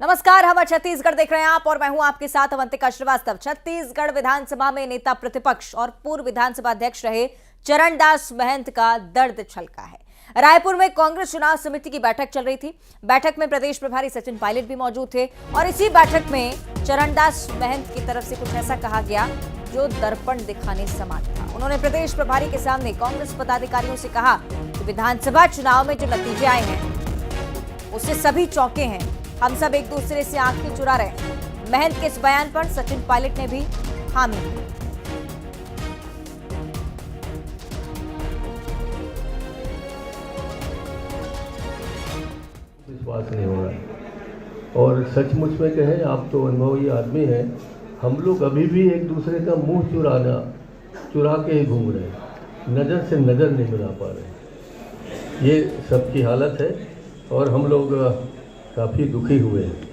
नमस्कार, हम छत्तीसगढ़ देख रहे हैं आप और मैं हूं आपके साथ अवंतिका श्रीवास्तव। छत्तीसगढ़ विधानसभा में नेता प्रतिपक्ष और पूर्व विधानसभा अध्यक्ष रहे चरणदास महंत का दर्द छलका है। रायपुर में कांग्रेस चुनाव समिति की बैठक चल रही थी। बैठक में प्रदेश प्रभारी सचिन पायलट भी मौजूद थे और इसी बैठक में चरणदास महंत की तरफ से कुछ ऐसा कहा गया जो दर्पण दिखाने समान था। उन्होंने प्रदेश प्रभारी के सामने कांग्रेस पदाधिकारियों से कहा कि विधानसभा चुनाव में जो नतीजे आए हैं उससे सभी चौंके हैं। हम सब एक दूसरे से आंखें चुरा रहे हैं। महंत के इस बयान पर सचिन पायलट ने भी हामी दी। विश्वास नहीं हो रहा है और सचमुच में कहें, आप तो अनुभवी आदमी हैं, हम लोग अभी भी एक दूसरे का मुंह चुरा के ही घूम रहे हैं, नज़र से नज़र नहीं मिला पा रहे। ये सबकी हालत है और हम लोग काफ़ी दुखी हुए हैं।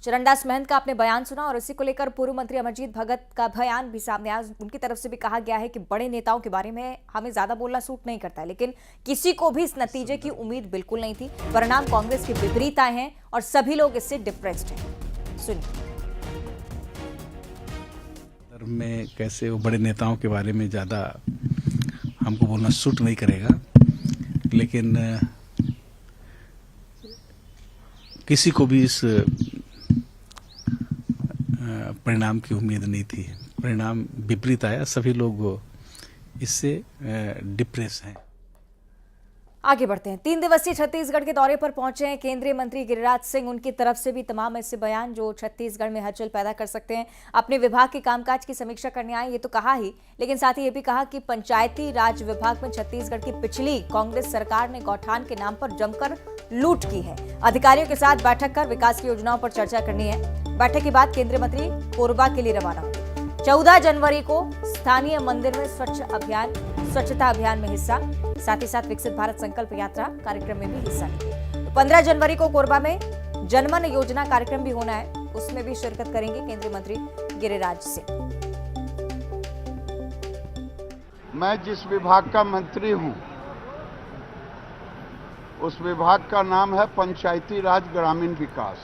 चरणदास महंत का आपने बयान सुना और इसी को लेकर पूर्व मंत्री अमरजीत भगत का बयान भी सामने आया। उनकी तरफ से भी कहा गया है कि बड़े नेताओं के बारे में हमें ज्यादा बोलना सूट नहीं करता है, लेकिन किसी को भी इस नतीजे की उम्मीद बिल्कुल नहीं थी। परिणाम कांग्रेस के विपरीत आए हैं और सभी लोग इससे डिप्रेस्ड हैं। सुनिए। में कैसे वो बड़े नेताओं के बारे में ज़्यादा हमको बोलना सूट नहीं करेगा, लेकिन किसी को भी इस परिणाम की उम्मीद नहीं थी। परिणाम विपरीत आया, सभी लोग इससे डिप्रेस हैं। आगे बढ़ते हैं। 3 दिवसीय छत्तीसगढ़ के दौरे पर पहुंचे हैं केंद्रीय मंत्री गिरिराज सिंह। उनकी तरफ से भी तमाम ऐसे बयान जो छत्तीसगढ़ में हलचल पैदा कर सकते हैं। अपने विभाग के कामकाज की समीक्षा करने आए, ये तो कहा ही, लेकिन साथ ही ये भी कहा कि पंचायती राज विभाग में छत्तीसगढ़ की पिछली कांग्रेस सरकार ने गौठान के नाम पर जमकर लूट की है। अधिकारियों के साथ बैठक कर विकास की योजनाओं पर चर्चा करनी है। बैठक के बाद केंद्रीय मंत्री कोरबा के लिए रवाना होंगे। 14 जनवरी को स्थानीय मंदिर में स्वच्छता अभियान में हिस्सा, साथ ही साथ विकसित भारत संकल्प यात्रा कार्यक्रम में भी हिस्सा लेंगे। तो 15 जनवरी को कोरबा में जनमन योजना कार्यक्रम भी होना है, उसमें भी शिरकत करेंगे केंद्रीय मंत्री गिरिराज सिंह। मैं जिस विभाग का मंत्री हूं उस विभाग का नाम है पंचायती राज ग्रामीण विकास,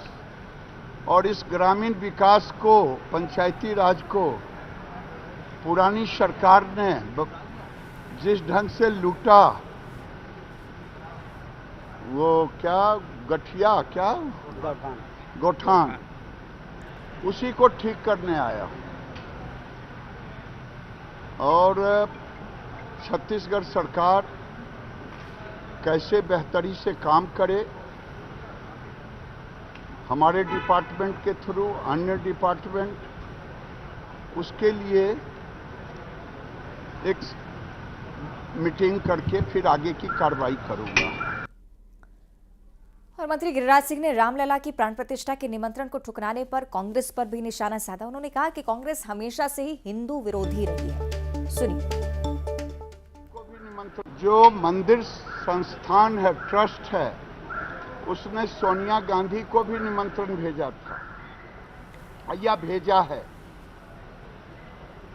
और इस ग्रामीण विकास को, पंचायती राज को पुरानी सरकार ने जिस ढंग से लूटा, वो क्या गठिया, क्या गौठान, उसी को ठीक करने आया हूं। और छत्तीसगढ़ सरकार कैसे बेहतरी से काम करे, हमारे डिपार्टमेंट के थ्रू, अन्य डिपार्टमेंट, उसके लिए एक मीटिंग करके फिर आगे की कार्रवाई करूंगा। और मंत्री गिरिराज सिंह ने रामलला की प्राण प्रतिष्ठा के निमंत्रण को ठुकराने पर कांग्रेस पर भी निशाना साधा। उन्होंने कहा कि कांग्रेस हमेशा से ही हिंदू विरोधी रही है। सुनिए। जो मंदिर संस्थान है, ट्रस्ट है, उसने सोनिया गांधी को भी निमंत्रण भेजा था या भेजा है,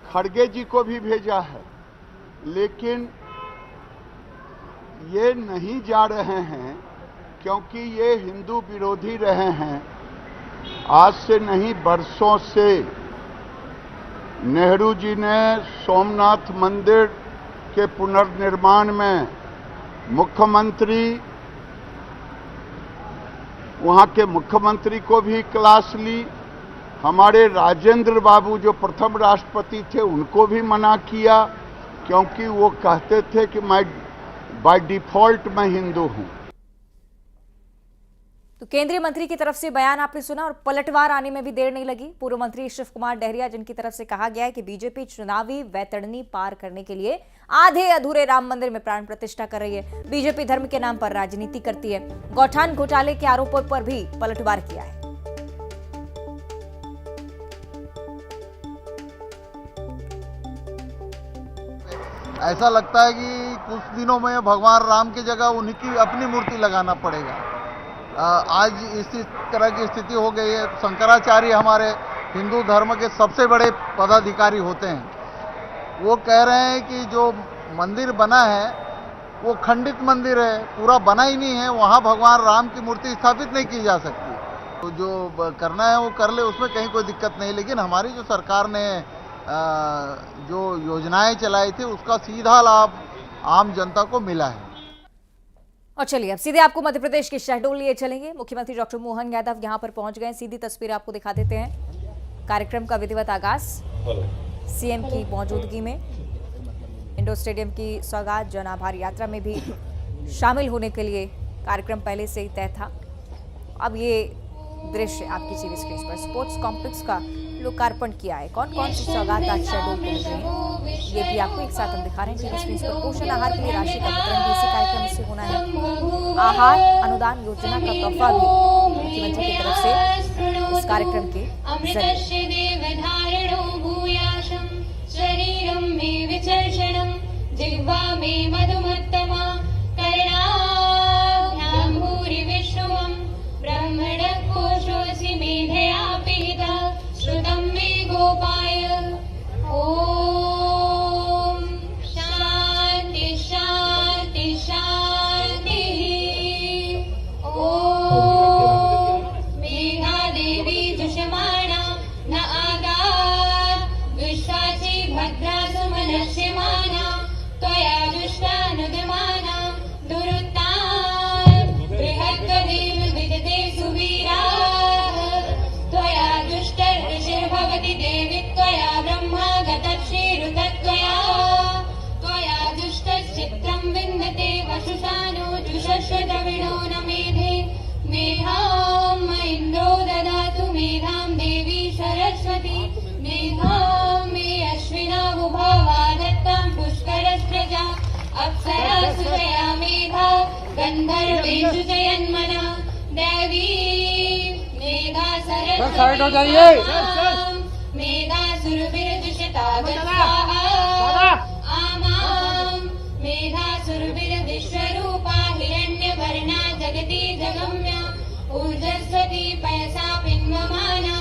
खड़गे जी को भी भेजा है, लेकिन ये नहीं जा रहे हैं क्योंकि ये हिंदू विरोधी रहे हैं। आज से नहीं, बरसों से नेहरू जी ने सोमनाथ मंदिर के पुनर्निर्माण में मुख्यमंत्री, वहां के मुख्यमंत्री को भी क्लास ली। हमारे राजेंद्र बाबू जो प्रथम राष्ट्रपति थे उनको भी मना किया, क्योंकि वो कहते थे कि मैं बाय डिफॉल्ट मैं हिंदू हूं। तो केंद्रीय मंत्री की तरफ से बयान आपने सुना और पलटवार आने में भी देर नहीं लगी। पूर्व मंत्री शिव कुमार डहरिया, जिनकी तरफ से कहा गया है कि बीजेपी चुनावी वैतरणी पार करने के लिए आधे अधूरे राम मंदिर में प्राण प्रतिष्ठा कर रही है। बीजेपी धर्म के नाम पर राजनीति करती है। गौठान घोटाले के आरोपों पर भी पलटवार किया है। ऐसा लगता है कि कुछ दिनों में भगवान राम की जगह उन्हीं की अपनी मूर्ति लगाना पड़ेगा। आज इसी तरह की स्थिति हो गई है। शंकराचार्य हमारे हिंदू धर्म के सबसे बड़े पदाधिकारी होते हैं। वो कह रहे हैं कि जो मंदिर बना है वो खंडित मंदिर है, पूरा बना ही नहीं है, वहाँ भगवान राम की मूर्ति स्थापित नहीं की जा सकती। तो जो करना है वो कर ले, उसमें कहीं कोई दिक्कत नहीं। लेकिन हमारी जो सरकार ने जो योजनाएं चलाई थी उसका सीधा लाभ आम जनता को मिला है। और चलिए अब सीधे आपको मध्य प्रदेश के शहडोल लिए चलेंगे। मुख्यमंत्री डॉक्टर मोहन यादव यहां पर पहुंच गए। सीधी तस्वीर आपको दिखा देते हैं। कार्यक्रम का विधिवत आगाज सीएम की मौजूदगी में। इंडोर स्टेडियम की सौगात जन आभार यात्रा में भी शामिल होने के लिए कार्यक्रम पहले से ही तय था। अब ये दृश्य आपकी टीवी स्क्रीन पर स्पोर्ट्स कॉम्प्लेक्स का लोकार्पण किया है। कौन कौन सी सौगात आज शहडोल को मिल रही है ये भी आपको एक साथ हम दिखा रहे हैं टीवी स्क्रीन पर। पोषण आहार के लिए राशि का वितरण भी इसी कार्यक्रम से होना है। आहार अनुदान योजना का तोहफा भी मुख्यमंत्री की तरफ से इस कार्यक्रम के श्रुतं मे गोपाय। ओम शांति शांति शांति। ओम मेघा देवी जुषमाणा न आगात् विश्वासी भद्रा सुमनस्यमाना त्वया जुष्टानुगमाना दुरुत्तान् बृहत्तदेव विदते सुवीराः त्वया दुष्टर्षिर्भवति देवी त्वया ब्रह्मा गतश्रीरुतत्वया त्वया दुष्टश्चित्रं विन्दते वशुषानो जुषश्वतविणो न मेधे मेधां म इन्द्रो ददातु मेधां देवी सरस्वती मेधां मे अश्विना उभावा दत्तां पुष्करस्प्रजा अप्सरासु तया मेधा गन्धर्वेषु च यन्मना देवी मेधा सरस्वती मेधा सुरभिर्जुषता आमां मेधा सुरभिर्विश्वरूपा हिरण्यवर्णा जगति जगम्या ऊर्जस्वती पयसा पिन्वमाना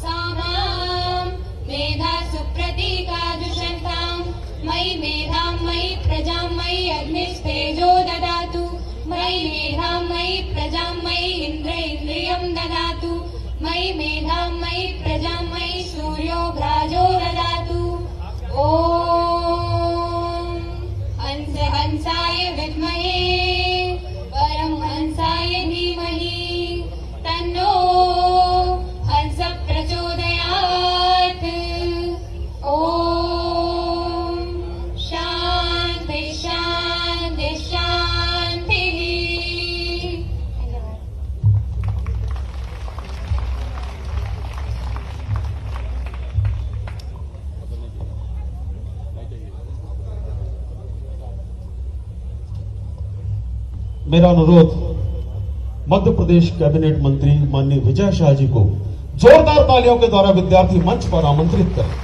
सामां मेधा सुप्रतीका जुषन्तां मयि मेधां मयि प्रजां मयि अग्निस्तेजो ददातु मयि मेधां मयि प्रजां मयि इन्द्र इन्द्रियं ददातु मयि मेधां मयि प्रजां मयि सूर्यो भ्राजो ददातु। ओम हंस हंसाय विद्महे परमहंसाय धीमहि तन्नो हंस प्रचोदयात्। ओम शांति शांति शांति। मेरा अनुरोध मध्य प्रदेश कैबिनेट मंत्री माननीय विजय शाह जी को जोरदार तालियों के द्वारा विद्यार्थी मंच पर आमंत्रित करें।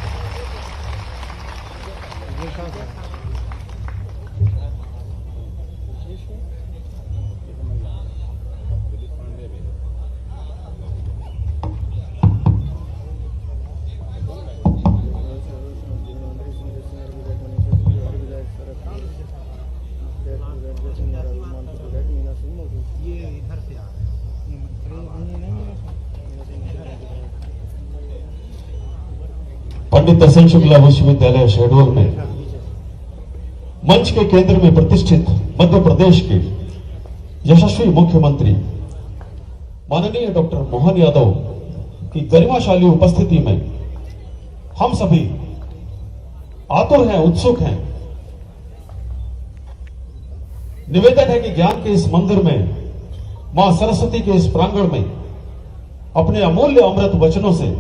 पंडित दर्शन शुक्ला विश्वविद्यालय शहडोल में मंच के केंद्र में प्रतिष्ठित मध्य प्रदेश के यशस्वी मुख्यमंत्री माननीय डॉक्टर मोहन यादव की गरिमाशाली उपस्थिति में हम सभी आतुर हैं, उत्सुक हैं। निवेदन है कि ज्ञान के इस मंदिर में मां सरस्वती के इस प्रांगण में अपने अमूल्य अमृत वचनों से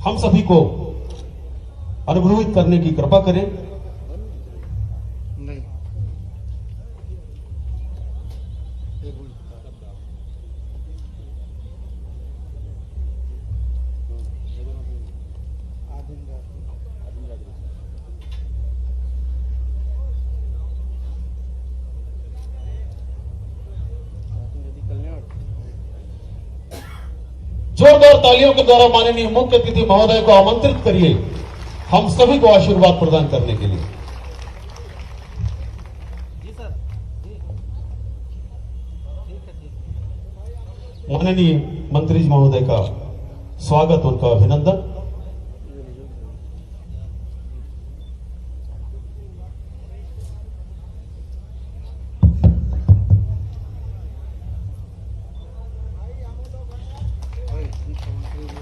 हम सभी को अनुभवित करने की कृपा करें। जोरदार तालियों के द्वारा माननीय मुख्य अतिथि महोदय को आमंत्रित करिए। हम सभी को आशीर्वाद प्रदान करने के लिए। माननीय मंत्री जी महोदय का स्वागत, उनका अभिनंदन।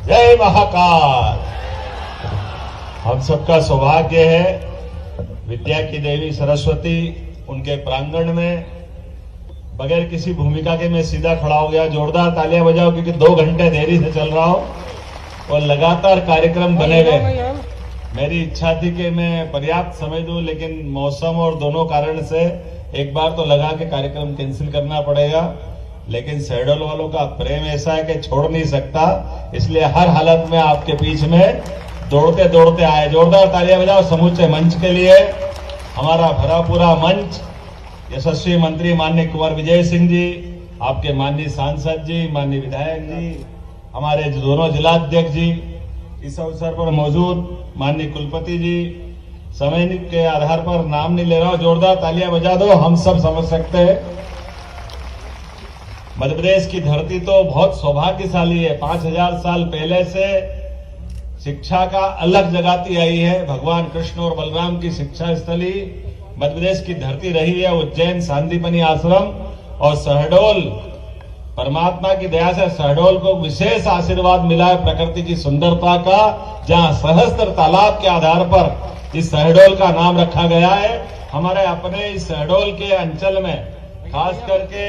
जय महाकाल। हम सबका सौभाग्य है विद्या की देवी सरस्वती उनके प्रांगण में बगैर किसी भूमिका के मैं सीधा खड़ा हो गया। जोरदार तालियां बजाओ, क्योंकि 2 घंटे देरी से चल रहा हूं और लगातार कार्यक्रम बने हुए। मेरी इच्छा थी कि मैं पर्याप्त समय दूं, लेकिन मौसम और दोनों कारण से एक बार तो लगा के कार्यक्रम कैंसिल करना पड़ेगा। लेकिन शहडोल वालों का प्रेम ऐसा है कि छोड़ नहीं सकता, इसलिए हर हालत में आपके बीच में दौड़ते दौड़ते आए। जोरदार तालियां बजाओ समूचे मंच के लिए। हमारा भरा पूरा मंच, यशस्वी मंत्री माननीय कुंवर विजय सिंह जी, आपके माननीय सांसद जी, माननीय विधायक जी, हमारे दोनों जिलाध्यक्ष जी, इस अवसर पर मौजूद माननीय कुलपति जी, समय के आधार पर नाम नहीं ले रहा हूं, जोरदार तालियां बजा दो। हम सब समझ सकते हैं मध्य प्रदेश की धरती तो बहुत सौभाग्यशाली है। 5000 साल पहले से शिक्षा का अलग जगाती आई है। भगवान कृष्ण और बलराम की शिक्षा स्थली मध्य प्रदेश की धरती रही है। उज्जैन सांदीपनि आश्रम और शहडोल, परमात्मा की दया से शहडोल को विशेष आशीर्वाद मिला है प्रकृति की सुंदरता का, जहां सहस्त्र तालाब के आधार पर इस शहडोल का नाम रखा गया है। हमारे अपने इस शहडोल के अंचल में, खास करके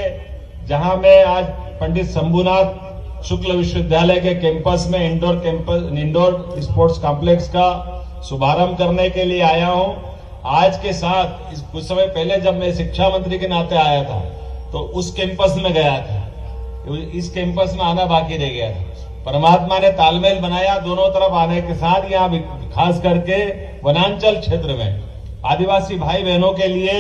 जहां मैं आज पंडित शंभुनाथ शुक्ल विश्वविद्यालय के कैंपस में इंडोर स्पोर्ट्स कॉम्प्लेक्स का शुभारंभ करने के लिए आया हूं। आज के साथ कुछ समय पहले जब मैं शिक्षा मंत्री के नाते आया था तो उस कैंपस में गया था। इस कैंपस में आना बाकी रह गया था। परमात्मा ने तालमेल बनाया दोनों तरफ आने के साथ। यहाँ खास करके वनांचल क्षेत्र में आदिवासी भाई बहनों के लिए,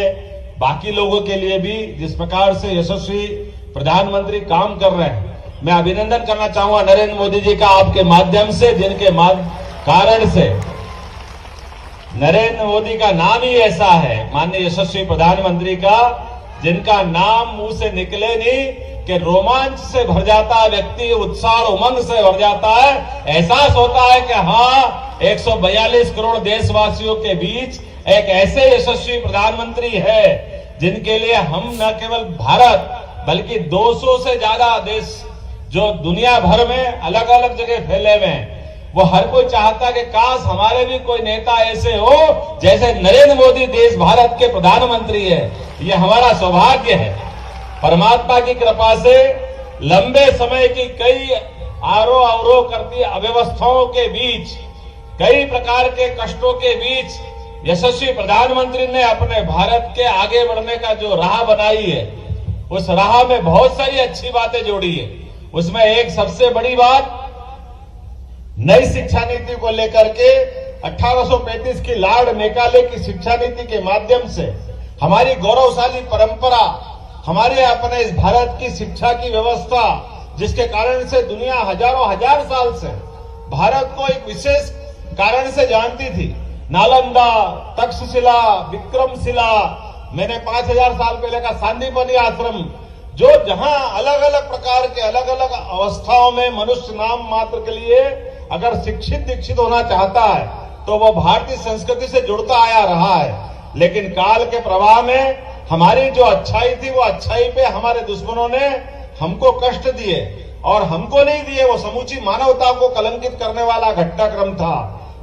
बाकी लोगों के लिए भी जिस प्रकार से यशस्वी प्रधानमंत्री काम कर रहे हैं, मैं अभिनंदन करना चाहूंगा नरेंद्र मोदी जी का आपके माध्यम से, जिनके कारण से नरेंद्र मोदी का नाम ही ऐसा है, माननीय यशस्वी प्रधानमंत्री का, जिनका नाम मुंह से निकले नहीं कि रोमांच से भर जाता है व्यक्ति, उत्साह और उमंग से भर जाता है। एहसास होता है कि हाँ, 142 करोड़ देशवासियों के बीच एक ऐसे यशस्वी प्रधानमंत्री है जिनके लिए हम न केवल भारत बल्कि 200 से ज्यादा देश जो दुनिया भर में अलग अलग जगह फैले हुए हैं, वो हर कोई चाहता है कि काश हमारे भी कोई नेता ऐसे हो जैसे नरेंद्र मोदी देश भारत के प्रधानमंत्री है। ये हमारा सौभाग्य है। परमात्मा की कृपा से लंबे समय की कई आरोह अवरोह करती अव्यवस्थाओं के बीच, कई प्रकार के कष्टों के बीच यशस्वी प्रधानमंत्री ने अपने भारत के आगे बढ़ने का जो राह बनाई है, उस राह में बहुत सारी अच्छी बातें जोड़ी है। उसमें एक सबसे बड़ी बात, नई शिक्षा नीति को लेकर के 1835 की लॉर्ड मेकाले की शिक्षा नीति के माध्यम से हमारी गौरवशाली परंपरा, हमारे अपने इस भारत की शिक्षा की व्यवस्था, जिसके कारण से दुनिया हजारों हजार साल से भारत को एक विशेष कारण से जानती थी। नालंदा, तक्षशिला, विक्रमशिला, मैंने 5000 साल पहले का सांदीपनि आश्रम, जो जहां अलग अलग प्रकार के अलग अलग अवस्थाओं में मनुष्य नाम मात्र के लिए अगर शिक्षित दीक्षित होना चाहता है तो वो भारतीय संस्कृति से जुड़ता आया रहा है। लेकिन काल के प्रवाह में हमारी जो अच्छाई थी, वो अच्छाई पे हमारे दुश्मनों ने हमको कष्ट दिए, और हमको नहीं दिए, वो समूची मानवता को कलंकित करने वाला घटनाक्रम था।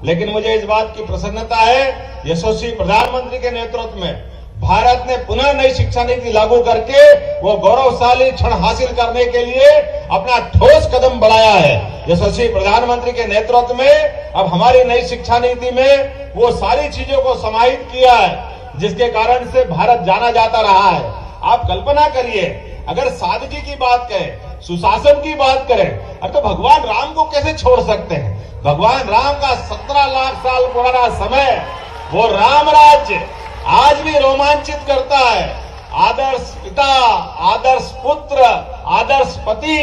लेकिन मुझे इस बात की प्रसन्नता है, यशस्वी प्रधानमंत्री के नेतृत्व में भारत ने पुनः नई शिक्षा नीति लागू करके वो गौरवशाली क्षण हासिल करने के लिए अपना ठोस कदम बढ़ाया है। यशस्वी प्रधानमंत्री के नेतृत्व में अब हमारी नई शिक्षा नीति में वो सारी चीजों को समाहित किया है जिसके कारण से भारत जाना जाता रहा है। आप कल्पना करिए, अगर सादगी की बात करें, सुशासन की बात करें, तो भगवान राम को कैसे छोड़ सकते हैं। भगवान राम का 17 लाख साल पुराना समय, वो राम राज्य आज भी रोमांचित करता है। आदर्श पिता, आदर्श पुत्र, आदर्श पति,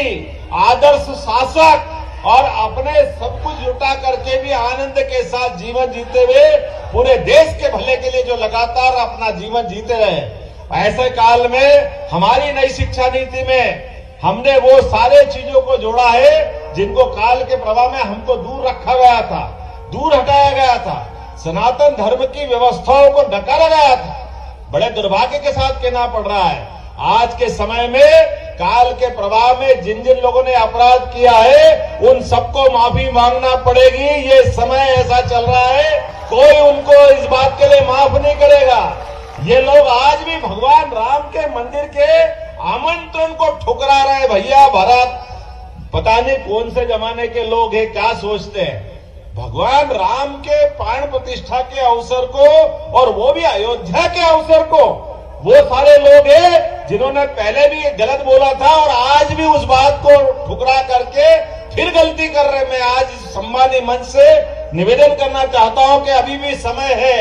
आदर्श शासक और अपने सब कुछ जुटा करके भी आनंद के साथ जीवन जीते हुए पूरे देश के भले के लिए जो लगातार अपना जीवन जीते रहे। ऐसे काल में हमारी नई शिक्षा नीति में हमने वो सारे चीजों को जोड़ा है जिनको काल के प्रवाह में हमको दूर रखा गया था, दूर हटाया गया था। सनातन धर्म की व्यवस्थाओं को नकारा गया था। बड़े दुर्भाग्य के साथ कहना पड़ रहा है, आज के समय में काल के प्रवाह में जिन जिन लोगों ने अपराध किया है उन सबको माफी मांगना पड़ेगी। ये समय ऐसा चल रहा है, कोई उनको इस बात के लिए माफ नहीं करेगा। ये लोग आज भी भगवान राम के मंदिर के आमंत्रण को ठुकरा रहे हैं। भैया भारत पता नहीं कौन से जमाने के लोग हैं, क्या सोचते हैं। भगवान राम के प्राण प्रतिष्ठा के अवसर को, और वो भी अयोध्या के अवसर को, वो सारे लोग हैं जिन्होंने पहले भी गलत बोला था और आज भी उस बात को ठुकरा करके फिर गलती कर रहे हैं। मैं आज इस सम्मानी मंच से निवेदन करना चाहता हूं कि अभी भी समय है,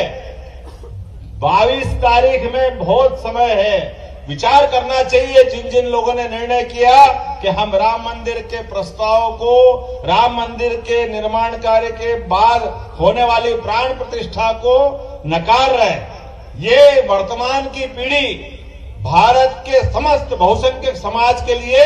22 तारीख में बहुत समय है। विचार करना चाहिए जिन जिन लोगों ने निर्णय किया कि हम राम मंदिर के प्रस्ताव को, राम मंदिर के निर्माण कार्य के बाद होने वाली प्राण प्रतिष्ठा को नकार रहे हैं। ये वर्तमान की पीढ़ी भारत के समस्त बहुसंख्यक समाज के लिए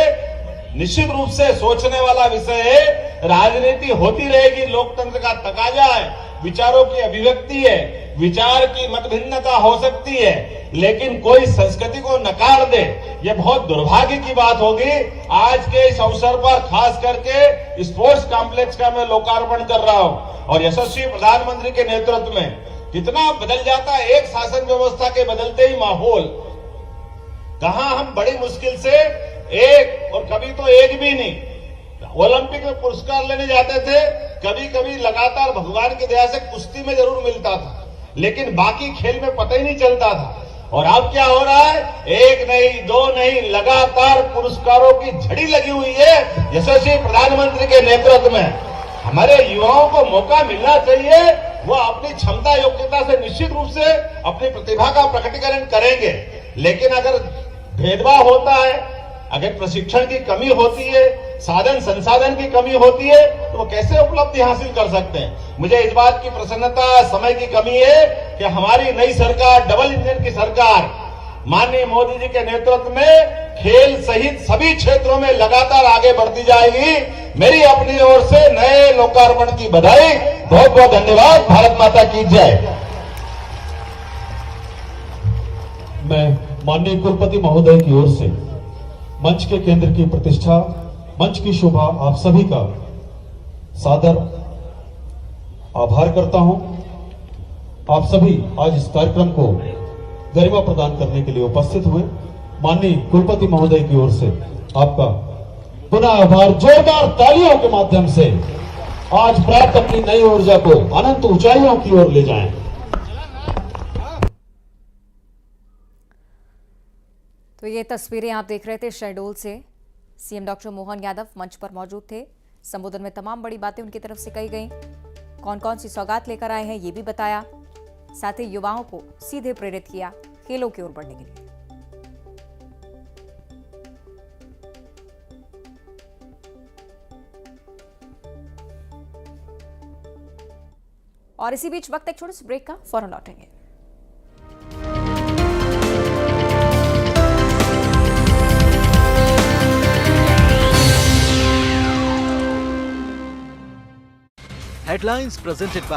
निश्चित रूप से सोचने वाला विषय है। राजनीति होती रहेगी, लोकतंत्र का तकाजा है, विचारों की अभिव्यक्ति है, विचार की मतभिन्नता हो सकती है, लेकिन कोई संस्कृति को नकार दे, ये बहुत दुर्भाग्य की बात होगी। आज के इस अवसर पर खास करके स्पोर्ट्स कॉम्प्लेक्स का मैं लोकार्पण कर रहा हूं और यशस्वी प्रधानमंत्री के नेतृत्व में कितना बदल जाता है एक शासन व्यवस्था के बदलते ही माहौल। कहां हम बड़ी मुश्किल से एक, और कभी तो एक भी नहीं, ओलंपिक में पुरस्कार लेने जाते थे, कभी कभी लगातार भगवान की दया से कुश्ती में जरूर मिलता था, लेकिन बाकी खेल में पता ही नहीं चलता था। और अब क्या हो रहा है, एक नहीं दो नहीं, लगातार पुरस्कारों की झड़ी लगी हुई है यशस्वी प्रधानमंत्री के नेतृत्व में। हमारे युवाओं को मौका मिलना चाहिए, वो अपनी क्षमता योग्यता से निश्चित रूप से अपनी प्रतिभा का प्रकटीकरण करेंगे, लेकिन अगर भेदभाव होता है, अगर प्रशिक्षण की कमी होती है, साधन संसाधन की कमी होती है, तो वो कैसे उपलब्धि हासिल कर सकते हैं। मुझे इस बात की प्रसन्नता, समय की कमी है कि हमारी नई सरकार, डबल इंजन की सरकार, माननीय मोदी जी के नेतृत्व में खेल सहित सभी क्षेत्रों में लगातार आगे बढ़ती जाएगी। मेरी अपनी ओर से नए लोकार्पण की बधाई, बहुत बहुत धन्यवाद। भारत माता की जय। मैं माननीय कुलपति महोदय की ओर से मंच के केंद्र की प्रतिष्ठा, मंच की शोभा आप सभी का सादर आभार करता हूं। आप सभी आज इस कार्यक्रम को गरिमा प्रदान करने के लिए उपस्थित हुए। माननीय कुलपति महोदय की ओर से आपका पुनः आभार। जोरदार तालियों के माध्यम से आज प्राप्त अपनी नई ऊर्जा को अनंत ऊंचाइयों की ओर ले जाएं। तो ये तस्वीरें आप देख रहे थे शहडोल से। सीएम डॉक्टर मोहन यादव मंच पर मौजूद थे। संबोधन में तमाम बड़ी बातें उनकी तरफ से कही गई। कौन कौन सी सौगात लेकर आए हैं ये भी बताया, साथ ही युवाओं को सीधे प्रेरित किया खेलों की ओर बढ़ने के लिए। और इसी बीच वक्त एक छोटे से ब्रेक का, फौरन लौटेंगे। Headlines presented by